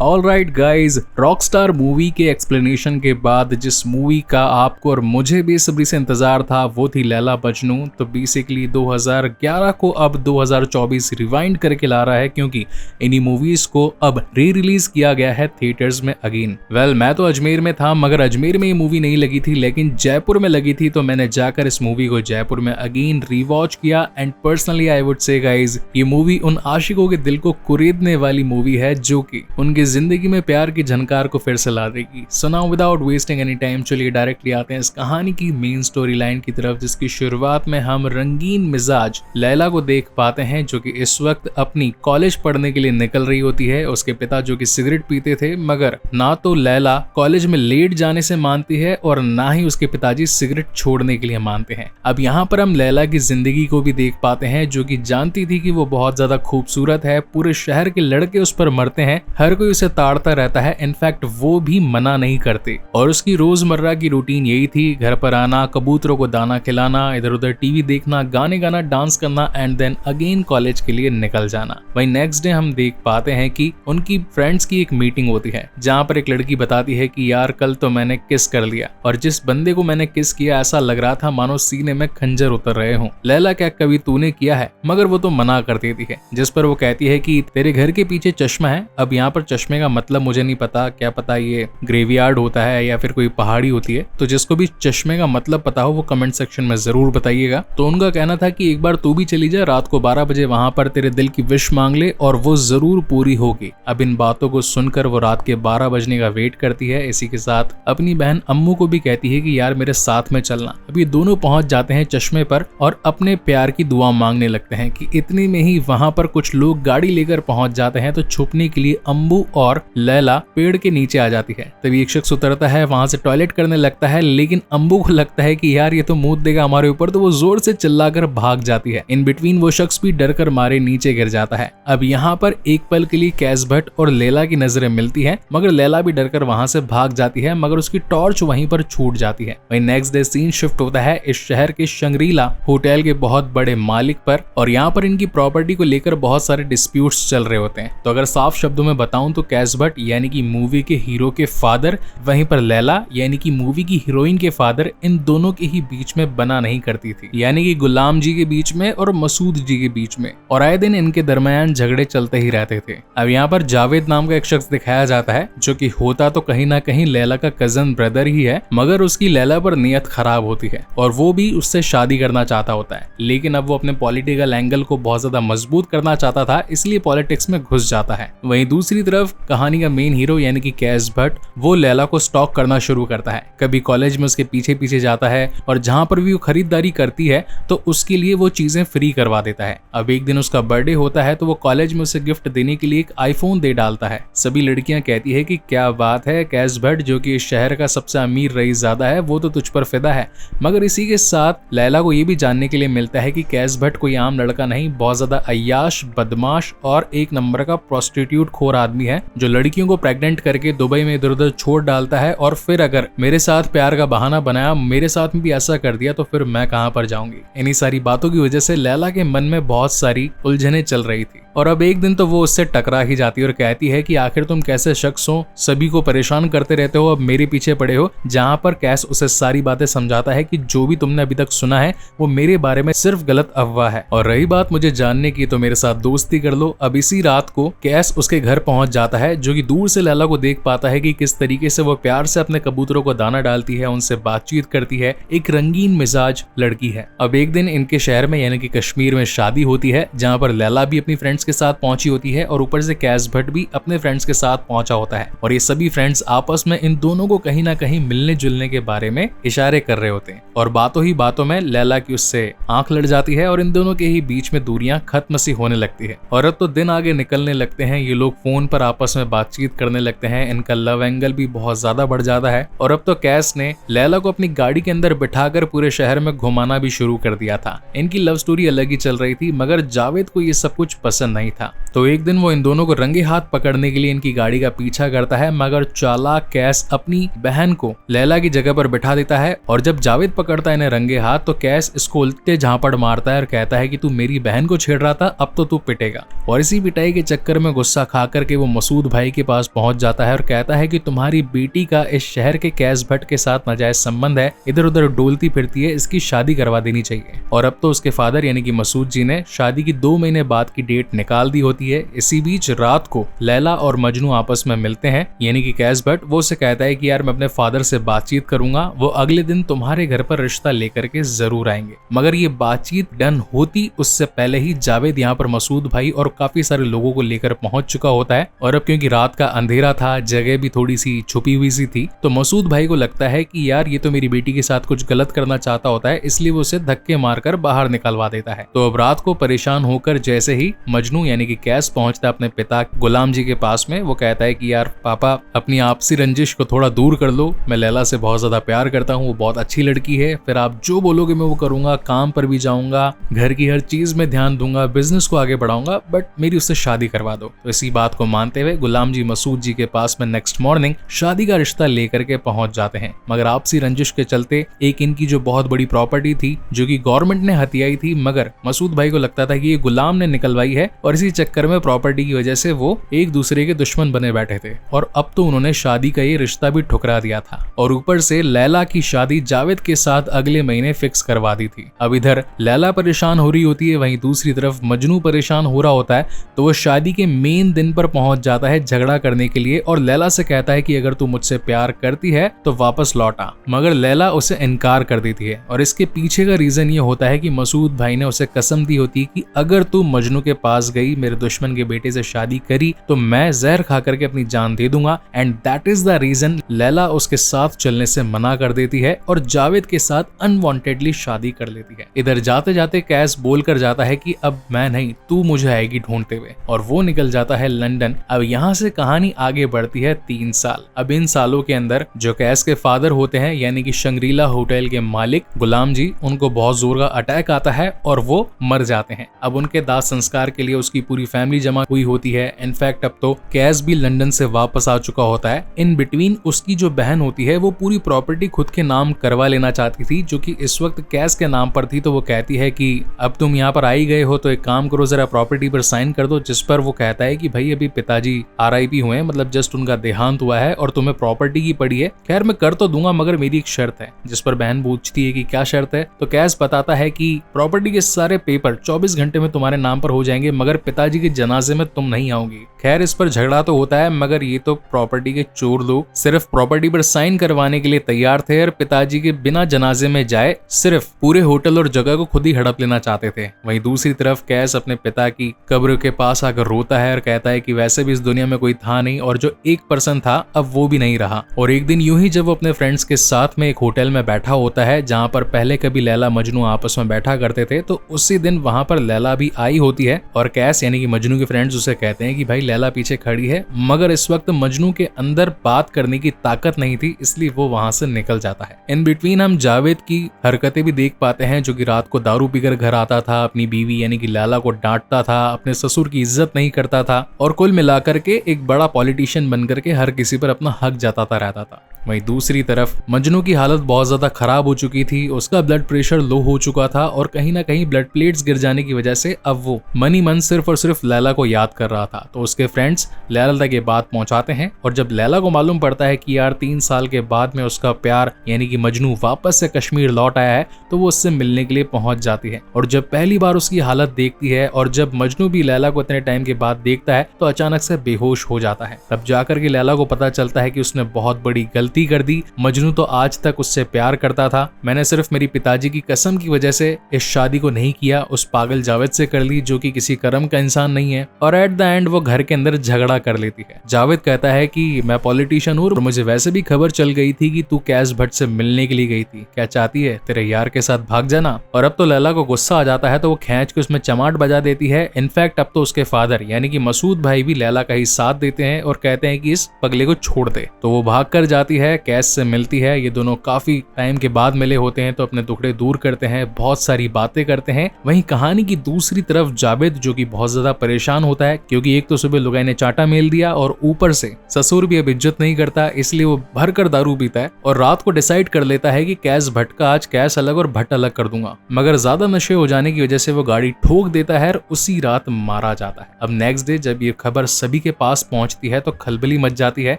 Alright guys, Rockstar movie के explanation के बाद जिस मूवी का आपको और मुझे बेसब्री से इंतजार था वो थी लैला मजनू। तो बेसिकली 2011 को अब 2024 रिवाइंड करके ला रहा है, क्योंकि इन्हीं मूवीज को अब री रिलीज किया गया है थिएटर्स में अगेन। मैं तो अजमेर में था, मगर अजमेर में ये मूवी नहीं लगी थी, लेकिन जयपुर में लगी थी। तो मैंने जाकर इस मूवी को जयपुर में अगेन रिवॉच किया and personally I would say guys, ये मूवी उन आशिकों के दिल को कुरेदने वाली मूवी है जो कि उनकी जिंदगी में प्यार की झनकार को फिर से ला देगी। So now without wasting any time चलिए डायरेक्टली आते हैं इस कहानी की मेन स्टोरी लाइन की तरफ, जिसकी शुरुआत में हम रंगीन मिजाज लैला को देख पाते हैं, जो कि इस वक्त अपनी कॉलेज पढ़ने के लिए निकल रही होती है। उसके पिता जो कि सिगरेट पीते थे, मगर ना तो लैला कॉलेज में लेट जाने से मानती है और ना ही उसके पिताजी सिगरेट छोड़ने के लिए मानते हैं। अब यहाँ पर हम लैला की जिंदगी को भी देख पाते हैं, जो कि जानती थी कि वो बहुत ज्यादा खूबसूरत है, पूरे शहर के लड़के उस पर मरते हैं, हर कोई उसे ताड़ता रहता है, इनफैक्ट वो भी मना नहीं करते। और उसकी रोजमर्रा की रूटीन यही थी, घर पर आना, कबूतरों को दाना खिलाना, इधर उधर टीवी देखना, गाने गाना, डांस करना एंड देन अगेन कॉलेज के लिए निकल जाना। वहीं नेक्स्ट डे हम देख पाते हैं कि उनकी फ्रेंड्स की एक मीटिंग होती है, जहाँ पर एक लड़की बताती है कि यार कल तो मैंने किस कर लिया, और जिस बंदे को मैंने किस किया ऐसा लग रहा था मानो सीने में खंजर उतर रहे हों। लैला क्या कभी तूने किया है? मगर वो तो मना कर देती है, जिस पर वो कहती है कि तेरे घर के पीछे चश्मा है। अब यहाँ पर चश्मे का मतलब मुझे नहीं पता, क्या पता ये ग्रेवयार्ड होता है या फिर कोई पहाड़ी होती है। तो जिसको भी चश्मे का मतलब पता हो वो कमेंट सेक्शन में जरूर बताइएगा। तो उनका कहना था कि एक बार तू भी चली जा, रात को 12 बजे वहां पर तेरे दिल की विश मांग ले और वो जरूर पूरी होगी। अब इन बातों को सुनकर वो रात के 12 बजने का वेट करती है। इसी के साथ अपनी बहन अम्मू को भी कहती है कि यार मेरे साथ में चलना। अब ये दोनों पहुंच जाते हैं चश्मे पर और अपने प्यार की दुआ मांगने लगते हैं कि इतनी में ही वहां पर कुछ लोग गाड़ी लेकर पहुंच जाते हैं। तो छुपने के लिए अम्बू और लैला पेड़ के नीचे आ जाती है। तभी एक शख्स उतरता है, वहां से टॉयलेट करने लगता है, लेकिन अम्बू को लगता है कि यार ये तो मुंह देगा हमारे ऊपर, तो वो जोर से चिल्लाकर भाग जाती है। इन बिटवीन वो शख्स भी डर कर मारे नीचे गिर जाता है। अब यहाँ पर एक पल के लिए कैश भट्ट और लैला की नजरें मिलती है, मगर लैला भी डरकर वहां से भाग जाती है, मगर उसकी टॉर्च वहीं पर छूट जाती है। वहीं नेक्स्ट डे सीन शिफ्ट होता है इस शहर के शंग्रीला होटल के बहुत बड़े मालिक पर, और यहाँ पर इनकी प्रॉपर्टी को लेकर बहुत सारे डिस्प्यूट्स चल रहे होते हैं। तो अगर साफ शब्दों में बताऊं तो कैश भट्ट यानी कि मूवी के हीरो के फादर, वहीं पर लैला यानी कि मूवी की हीरोइन के फादर, इन दोनों के ही बीच में बना नहीं करती थी, यानी कि गुलाम जी के बीच में और मसूद जी के बीच में, और आए दिन इनके दरमियान झगड़े चलते ही रहते थे। अब यहाँ पर जावेद नाम का एक शख्स दिखाया जाता है, जो कि होता तो कहीं ना कहीं लैला का कजन ब्रदर ही है, मगर उसकी लैला पर नियत खराब होती है और वो भी उससे शादी करना चाहता होता है। लेकिन अब वो अपने पॉलिटिकल एंगल को बहुत ज्यादा मजबूत करना चाहता था, इसलिए पॉलिटिक्स में घुस जाता है। वहीं दूसरी तरफ कहानी का मेन हीरो यानी कि कैश भट्ट, वो लैला को स्टॉक करना शुरू करता है। कभी कॉलेज में उसके पीछे पीछे जाता है और जहां पर भी वो खरीदारी करती है तो उसके लिए वो चीजें फ्री करवा देता है। अब एक दिन उसका बर्थडे होता है तो वो कॉलेज में उसे गिफ्ट देने के लिए एक आईफोन दे डालता है। सभी लड़कियां कहती है कि क्या बात है कैश भट्ट, जो कि इस शहर का सबसे अमीर रईस ज़्यादा है, वो तो तुझ पर फिदा है। मगर इसी के साथ लैला को ये भी जानने के लिए मिलता है कि कैश भट्ट कोई आम लड़का नहीं, बहुत ज्यादा अय्याश, बदमाश और एक नंबर का प्रोस्टिट्यूट खोर आदमी है, जो लड़कियों को प्रेग्नेंट करके दुबई में इधर उधर छोड़ डालता है, और फिर अगर मेरे साथ प्यार का बहाना बनाया, मेरे साथ में भी ऐसा कर दिया तो फिर मैं कहां पर जाऊंगी। इन्हीं सारी बातों की वजह से लैला के मन में बहुत सारी उलझनें चल रही थी। और अब एक दिन तो वो उससे टकरा ही जाती है और कहती है कि आखिर तुम कैसे शख्स हो, सभी को परेशान करते रहते हो, अब मेरे पीछे पड़े हो। जहां पर कैश उसे सारी बातें समझाता है कि जो भी तुमने अभी तक सुना है वो मेरे बारे में सिर्फ गलत अफवाह है, और रही बात मुझे जानने की तो मेरे साथ दोस्ती कर लो। अब इसी रात को कैश उसके घर पहुंच जाता है, जो कि दूर से लैला को देख पाता है कि किस तरीके से वो प्यार से अपने कबूतरों को दाना डालती है, उनसे बातचीत करती है, एक रंगीन मिजाज लड़की है। अब एक दिन इनके शहर में यानी कि कश्मीर में शादी होती है, जहाँ पर लैला भी अपनी फ्रेंड्स के साथ पहुंची होती है और ऊपर से कैश भट्ट भी अपने फ्रेंड्स के साथ पहुंचा होता है, और ये सभी फ्रेंड्स आपस में इन दोनों को कहीं ना कहीं मिलने जुलने के बारे में इशारे कर रहे होते हैं। और बातों ही बातों में लैला की उससे आंख लड़ जाती है और इन दोनों के ही बीच में दूरियां खत्म सी होने लगती है। और अब तो दिन आगे निकलने लगते हैं, ये लोग फोन पर आपस में बातचीत करने लगते हैं, इनका लव एंगल भी बहुत ज्यादा बढ़ जाता है। और अब तो कैश ने लैला को अपनी गाड़ी के अंदर बिठाकर पूरे शहर में घुमाना भी शुरू कर दिया था। इनकी लव स्टोरी अलग ही चल रही थी, मगर जावेद को ये सब कुछ पसंद नहीं था। तो एक दिन वो इन दोनों को रंगे हाथ पकड़ने के लिए इनकी गाड़ी का पीछा करता है, मगर चालाक कैश अपनी बहन को लैला की जगह पर बिठा देता है, और जब जावेद पकड़ता है इन्हें रंगे हाथ तो कैश इसको उल्टे झापड़ मारता है और कहता है कि तू मेरी बहन को छेड़ रहा था, अब तो तू पिटेगा। और इसी पिटाई के चक्कर में गुस्सा खा करके वो मसूद भाई के पास पहुंच जाता है और कहता है कि तुम्हारी बेटी का इस शहर के कैश भट्ट के साथ नाजायज संबंध है, इधर उधर डोलती फिरती है, इसकी शादी करवा देनी चाहिए। और अब तो उसके फादर यानी कि मसूद जी ने शादी की 2 महीने बाद की डेट निकाल दी होती है। इसी बीच रात को लैला और मजनू आपस में मिलते हैं, यानी कि कैश भट्ट वो उसे कहता है कि यार मैं अपने फादर से बातचीत करूंगा, वो अगले दिन तुम्हारे घर पर रिश्ता लेकर के जरूर आएंगे। मगर ये बातचीत डन होती उससे पहले ही जावेद यहाँ पर मसूद भाई और काफी सारे लोगों को लेकर पहुंच चुका होता है। और अब क्योंकि रात का अंधेरा था, जगह भी थोड़ी सी छुपी हुई सी थी, तो मसूद भाई को लगता है कि यार ये तो मेरी बेटी के साथ कुछ गलत करना चाहता होता है, इसलिए वो उसे धक्के मारकर बाहर निकलवा देता है। तो अब रात को परेशान होकर जैसे ही मजनू यानी कि कैश पहुंचता है अपने पिता गुलाम जी के पास में, वो कहता है कि यार पापा अपनी आपसी रंजिश को थोड़ा दूर कर लो, मैं लैला से बहुत ज्यादा प्यार करता हूँ, वो बहुत अच्छी लड़की है, फिर आप जो बोलोगे मैं वो करूंगा, काम पर भी जाऊंगा, घर की हर चीज में ध्यान दूंगा, बिजनेस को आगे बढ़ाऊंगा, बट मेरी उससे शादी करवा दो। तो इसी बात को मानते हुए गुलाम जी मसूद जी के पास में नेक्स्ट मॉर्निंग शादी का रिश्ता लेकर के पहुंच जाते हैं। मगर आपसी रंजिश के चलते एक इनकी जो बहुत बड़ी प्रॉपर्टी थी जो कि गवर्नमेंट ने हथियाई थी, मगर मसूद भाई को लगता था कि ये गुलाम ने निकलवाई है और इसी चक्कर में प्रॉपर्टी की वजह से वो एक दूसरे के दुश्मन बने बैठे थे। और अब तो उन्होंने शादी का ये रिश्ता भी ठुकरा दिया था और ऊपर से लैला की शादी जावेद के साथ अगले महीने फिक्स करवा दी थी। अब इधर लैला परेशान हो रही होती है, वहीं दूसरी तरफ मजनू परेशान हो रहा होता है। तो वो शादी के मेन दिन पर पहुंच जाता है झगड़ा करने के लिए और लैला से कहता है कि अगर तू मुझसे प्यार करती है तो वापस लौट आ। मगर लैला उसे इनकार कर देती है और इसके पीछे का रीजन ये होता है कि मसूद भाई ने उसे कसम दी होती कि अगर तू मजनू के पास गई, मेरे दुश्मन के बेटे से शादी करी, तो मैं जहर खा करके अपनी जान दे दूंगा। And that is the reason Laila उसके साथ चलने से मना कर देती है और जावेद के साथ अनवांटेडली शादी कर लेती है। इधर जाते जाते कैश बोल कर जाता है कि अब मैं नहीं, तू मुझे आएगी ढूंढते हुए, और वो निकल जाता है लंदन। अब यहाँ से कहानी आगे बढ़ती है 3 साल। अब इन सालों के अंदर जो कैश के फादर होते हैं यानी कि शंग्रीला होटल के मालिक गुलाम जी, उनको बहुत जोर का अटैक आता है और वो मर जाते हैं। अब उनके दाह संस्कार के लिए उसकी पूरी फैमिली जमा हुई होती है। इनफैक्ट अब तो कैश भी लंदन से वापस आ चुका होता है। इन बिटवीन उसकी जो बहन होती है वो पूरी प्रॉपर्टी खुद के नाम करवा लेना चाहती थी, जो कि इस वक्त कैश के नाम पर थी। तो वो कहती है कि अब तुम यहाँ पर आई गए हो तो एक काम करो, जरा प्रॉपर्टी पर साइन कर दो। जिस पर वो कहता है कि भाई अभी पिताजी RIP हुए हैं, मतलब जस्ट उनका देहांत हुआ है और तुम्हें प्रॉपर्टी की पड़ी है। खैर मैं कर तो दूंगा मगर मेरी एक शर्त है। जिस पर बहन पूछती है कि क्या शर्त है, तो कैश बताता है कि प्रॉपर्टी के सारे पेपर 24 घंटे में तुम्हारे नाम पर हो जाएंगे, मगर पिताजी के जनाजे में तुम नहीं आओगी। खैर इस पर झगड़ा तो होता है, मगर ये तो प्रॉपर्टी के चोर लोग सिर्फ प्रॉपर्टी पर साइन करवाने के लिए तैयार थे और पिताजी के बिना जनाजे में जाए सिर्फ पूरे होटल और जगह को खुद ही हड़प लेना चाहते थे। वहीं दूसरी तरफ कैश अपने पिता की कब्र के पास आकर रोता है और कहता है कि वैसे भी इस दुनिया में कोई था नहीं और जो एक पर्सन था अब वो भी नहीं रहा। और एक दिन यूं ही जब वो अपने फ्रेंड्स के साथ में एक होटल में बैठा होता है जहां पर पहले कभी लैला मजनू आपस में बैठा करते थे, तो उसी दिन वहां पर लैला भी आई होती है और कैश यानी कि मजनू के फ्रेंड्स उसे कहते हैं कि भाई लैला पीछे खड़ी है, मगर इस वक्त मजनू के अंदर बात करने की ताकत नहीं थी, इसलिए वो वहां से निकल जाता है। इन बिटवीन हम जावेद की हरकतें भी देख पाते हैं, जो कि रात को दारू पीकर घर आता था, अपनी बीवी यानी कि लैला को डांटता था, अपने ससुर की इज्जत नहीं करता था और कुल मिलाकर के एक बड़ा पॉलिटिशियन बनकर के हर किसी पर अपना हक जताता रहता था। वहीं दूसरी तरफ मजनू की हालत बहुत ज्यादा खराब हो चुकी थी, उसका ब्लड प्रेशर लो हो चुका था और कहीं ना कहीं ब्लड प्लेट्स गिर जाने की वजह से अब वो मनी मन सिर्फ और सिर्फ लैला को याद कर रहा था। तो उसके फ्रेंड्स लैला तक ये बात पहुंचाते हैं और जब लैला को मालूम पड़ता है कि यार 3 साल के बाद में उसका प्यार यानी कि मजनू वापस से कश्मीर लौट आया है, तो वो उससे मिलने के लिए पहुंच जाती है। और जब पहली बार उसकी हालत देखती है और जब मजनू भी लैला को इतने टाइम के बाद देखता है तो अचानक से बेहोश हो जाता है। तब जाकर के लैला को पता चलता है कि उसने बहुत बड़ी गलती कर दी। मजनू तो आज तक उससे प्यार करता था, मैंने सिर्फ मेरी पिताजी की कसम की वजह से इस शादी को नहीं किया, उस पागल जावेद से कर ली जो कि किसी कर्म का इंसान नहीं है। और एट द एंड वो घर के अंदर झगड़ा कर लेती है। जावेद कहता है कि मैं पॉलिटिशियन हूँ और मुझे वैसे भी खबर चल गई थी कि तू कैश भट्ट से मिलने के लिए गई थी, क्या चाहती है तेरे यार के साथ भाग जाना। और अब तो लैला को गुस्सा आ जाता है तो वो खींच के उसमें चमाट बजा देती है। इनफैक्ट अब तो उसके फादर यानी कि मसूद भाई भी लैला का ही साथ देते हैं और कहते हैं कि इस पगले को छोड़ दे। तो वो भाग कर जाती है, कैश से मिलती है। ये दोनों काफी टाइम के बाद मिले होते हैं तो अपने दुखड़े दूर करते हैं, बहुत सारी बातें करते हैं। वहीं कहानी की दूसरी तरफ जावेद जो कि बहुत ज्यादा परेशान होता है, क्योंकि एक तो सुबह लुगाई ने चाटा मेल दिया और ऊपर से ससुर भी अब इज्जत नहीं करता, इसलिए वो भर कर दारू पीता है और रात को डिसाइड कर लेता है कि कैश भट्ट का आज कैश अलग और भट्ट अलग कर दूंगा। मगर ज्यादा नशे हो जाने की वजह से वो गाड़ी ठोक देता है और उसी रात मारा जाता है। अब नेक्स्ट डे जब ये खबर सभी के पास पहुंचती है तो खलबली मच जाती है।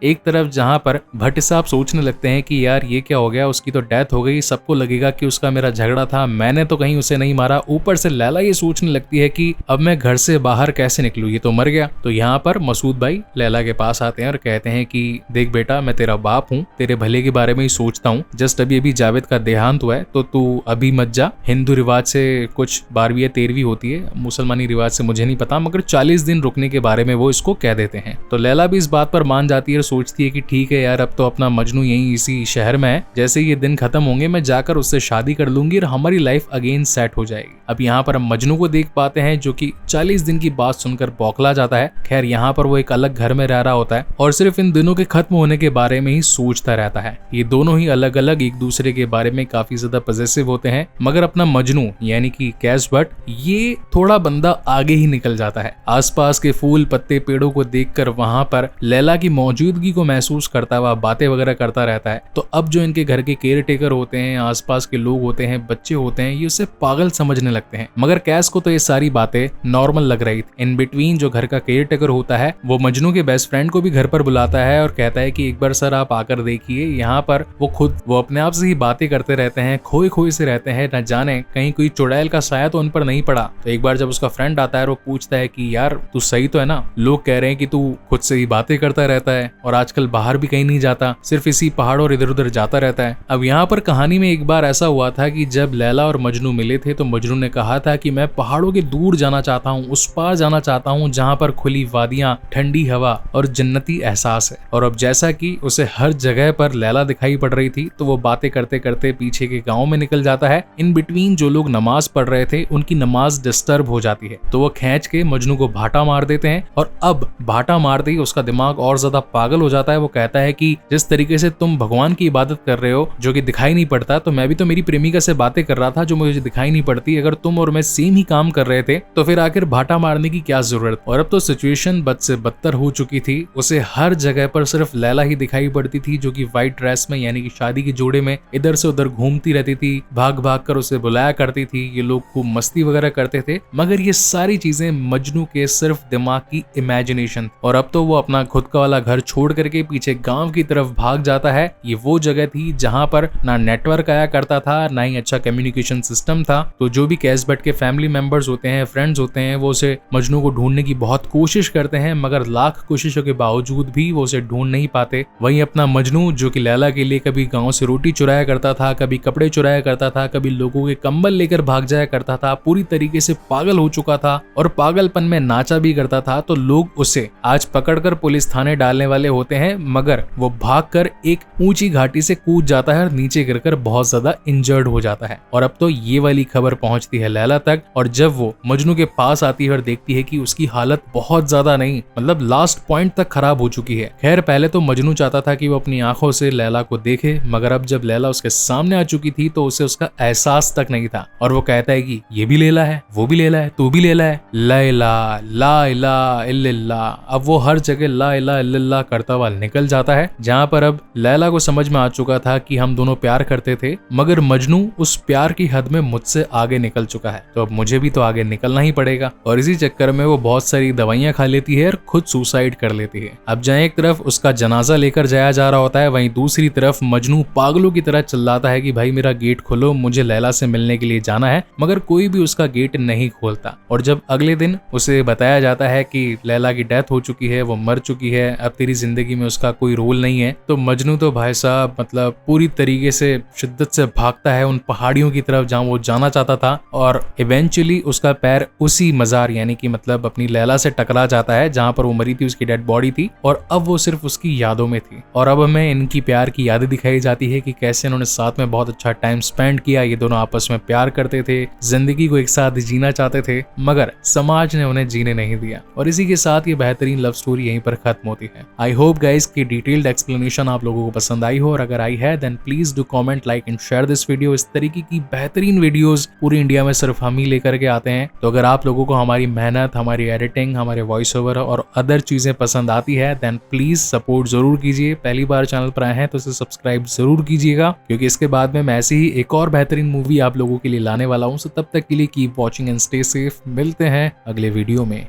एक तरफ जहां पर भट्ट साहब सोचने लगते हैं कि यार ये क्या हो गया, उसकी तो डेथ हो गई, सबको लगेगा कि उसका मेरा झगड़ा था, मैंने तो कहीं उसे नहीं मारा। ऊपर से लैला ये सोचने लगती है कि अब मैं घर से बाहर कैसे निकलूं, ये तो मर गया। तो यहाँ पर मसूद भाई लैला के पास आते हैं और कहते हैं कि देख बेटा, मैं तेरा बाप हूँ, तेरे भले के बारे में ही सोचता हूँ। जस्ट अभी जावेद का देहांत हुआ है तो तू अभी मत जा। हिंदू रिवाज से कुछ 12वीं या 13वीं होती है, मुसलमानी रिवाज से मुझे नहीं पता, मगर 40 दिन रुकने के बारे में वो इसको कह देते हैं। तो लैला भी इस बात पर मान जाती है और सोचती है कि ठीक है यार, अब तो अपना मजनू यहीं इसी शहर में है, जैसे ये दिन खत्म होंगे मैं जाकर उससे शादी कर लूंगी और हमारी लाइफ अगेन सेट हो जाएगी। अब यहाँ पर हम मजनू को देख पाते हैं जो कि 40 दिन की बात सुनकर बौखला जाता है। खैर यहाँ पर वो एक अलग घर में रह रहा होता है और सिर्फ इन दिनों के खत्म होने के बारे में ही सोचता रहता है। ये दोनों ही अलग अलग एक दूसरे के बारे में काफी ज्यादा पॉजिटिव होते हैं, मगर अपना मजनू यानी कि कैश भट्ट ये थोड़ा बंदा आगे ही निकल जाता है। आसपास के फूल पत्ते पेड़ों को देखकर वहां पर लैला की मौजूदगी को महसूस करता हुआ बातें वगैरह करता रहता है। तो अब जो इनके घर के केयर टेकर होते हैं, आसपास के लोग होते हैं, बच्चे होते हैं, ये उसे पागल समझने लगते हैं। मगर कैश को तो ये सारी बातें नॉर्मल लग रही थी। इन बिटवीन जो घर का केयर टेकर होता है वो मजनू के बेस्ट फ्रेंड को भी घर पर बुलाता है और कहता है कि एक बार सर आप आकर देखिए। यहाँ पर वो अपने आप से ही बातें करते रहते हैं, खोए खोए से रहते हैं, न जाने कहीं कोई चुड़ैल का साया तो उन पर नहीं पड़ा। तो एक बार जब उसका फ्रेंड आता है वो पूछता है कि यार तू सही तो है ना, लोग कह रहे हैं कि तू खुद से ही बातें करता रहता है और आजकल बाहर भी कहीं नहीं जाता, सिर्फ इसी पहाड़ और इधर उधर जाता रहता है। अब यहाँ पर कहानी में एक बार ऐसा हुआ था कि जब लैला और मजनू मिले थे तो मजनू ने कहा था कि मैं पहाड़ों के दूर जाना चाहता हूँ, उस पार जाना चाहता हूँ जहाँ पर खुली वादियां, ठंडी हवा और जन्नती एहसास है। और अब जैसा कि उसे हर जगह पर लैला दिखाई पड़ रही थी तो वो बातें करते करते पीछे के गांव में निकल जाता है। इन बिटवीन जो लोग नमाज पढ़ रहे थे उनकी नमाज डिस्टर्ब हो जाती है तो वो खींच के मजनू को भाटा मार देते हैं और अब भाटा मारते ही उसका दिमाग और ज्यादा पागल हो जाता है। वो कहता है कि जिस तरीके से तुम भगवान की इबादत कर रहे हो जो कि दिखाई नहीं पड़ता, तो मैं भी तो मेरी प्रेमिका से बातें कर रहा था जो मुझे दिखाई नहीं पड़ती। अगर तुम और मैं सेम ही काम कर रहे थे तो फिर आखिर भाटा मारने की क्या जरूरत। और अब तो सिचुएशन बद से बदतर हो चुकी थी। उसे हर जगह पर सिर्फ लैला ही दिखाई पड़ती थी जो कि व्हाइट ड्रेस में यानी कि शादी के जोड़े में इधर से उधर घूमती रहती थी, भाग भाग कर उसे बुलाया करती थी। ये लोग खूब मस्ती वगैरह करते थे, मगर ये सारी चीजें मजनू के सिर्फ दिमाग की इमेजिनेशन। और अब तो वो अपना खुद का वाला घर छोड़ करके पीछे गांव की तरफ भाग जाता है। ये वो जगह थी जहां पर ना नेटवर्क आया करता था, ना ही अच्छा कम्युनिकेशन सिस्टम था। तो जो भी कैश भट्ट के फैमिली मेंबर्स होते हैं, फ्रेंड्स होते हैं, वो उसे मजनू को ढूंढने की बहुत कोशिश करते हैं, मगर लाख कोशिशों के बावजूद भी वो उसे ढूंढ नहीं पाते। वहीं अपना मजनू जो कि लैला के लिए कभी गांव से रोटी चुराया करता था, कभी कपड़े चुराया करता था, कभी लोगों के कंबल लेकर भाग जाया करता था, पूरी तरीके से पागल हो चुका था और पागलपन में नाचा भी करता था। तो लोग उसे आज पकड़कर पुलिस थाने डालने वाले होते हैं, मगर वो भागकर एक ऊंची घाटी से कूद जाता है और नीचे गिरकर बहुत ज्यादा इंजर्ड हो जाता है। और अब तो ये वाली खबर पहुंचती है लैला तक, और जब वो मजनू के पास आती है और देखती है कि उसकी हालत बहुत ज्यादा नहीं, मतलब लास्ट पॉइंट तक खराब हो चुकी है। खैर पहले तो मजनू चाहता था कि वो अपनी आंखों से लैला को देखे, मगर अब जब लैला उसके सामने आ चुकी थी तो उसे उसका एहसास तक नहीं था। और वो कहता है कि ये भी लैला है, वो भी लैला है, तू भी लैला है, लैला ला इलाहा इल्लल्लाह। अब वो हर जगह ला इलाहा इल्लल्लाह करता हुआ निकल जाता है, जहाँ पर अब लैला को समझ में आ चुका था कि हम दोनों प्यार करते थे, मगर मजनू उस प्यार की हद में मुझसे आगे निकल चुका है, तो अब मुझे भी तो आगे निकलना ही पड़ेगा। और इसी चक्कर में वो बहुत सारी दवाइयां खा लेती है और खुद सुसाइड कर लेती है। अब जहाँ एक तरफ उसका जनाजा लेकर जाया जा रहा होता है, वहीं दूसरी तरफ मजनू पागलों की तरह चिल्लाता है कि भाई मेरा गेट खोलो, मुझे लैला से मिलने के लिए जाना है, मगर कोई भी उसका गेट नहीं खोलता। और जब अगले दिन उसे बताया जाता है कि लैला की डेथ हो चुकी है, वो मर चुकी है, अब तेरी जिंदगी में उसका कोई रोल नहीं है, तो मजनू तो भाई साहब मतलब पूरी तरीके से शिद्दत से भागता है उन पहाड़ियों की तरफ जहाँ वो जाना चाहता था। और इवेंचुअली उसका पैर उसी मजार यानी कि मतलब अपनी लैला से टकरा जाता है जहाँ पर वो मरी थी, उसकी डेड बॉडी थी, और अब वो सिर्फ उसकी यादों में थी। और अब हमें इनकी प्यार की यादें दिखाई जाती है कि कैसे इन्होंने साथ में बहुत अच्छा टाइम स्पेंड किया, ये दोनों आपस में प्यार करते थे, जिंदगी को एक साथ जीना चाहते थे, मगर समाज ने उन्हें जीने नहीं दिया। और इसी के साथ ये बेहतरीन लव स्टोरी यहीं पर खत्म होती है। आई होप गाइस की डिटेल्ड एक्सप्लेनेशन एक्सप्लेनेशन आप लोगों को पसंद आई हो, और अगर आई है then please do comment, like and share this video. इस तरीके की बेहतरीन वीडियोस पूरी इंडिया में सिर्फ हम ही लेकर के आते हैं। तो अगर आप लोगों को हमारी मेहनत, हमारी एडिटिंग, हमारे वॉइस ओवर और अदर चीजें पसंद आती है देन प्लीज सपोर्ट जरूर कीजिए। पहली बार चैनल पर आए हैं तो इसे सब्सक्राइब जरूर कीजिएगा, क्योंकि इसके बाद में मैं ऐसी ही एक और बेहतरीन मूवी आप लोगों के लिए लाने वाला हूं। सो तब तक के लिए keep watching and stay safe. मिलते हैं अगले वीडियो में।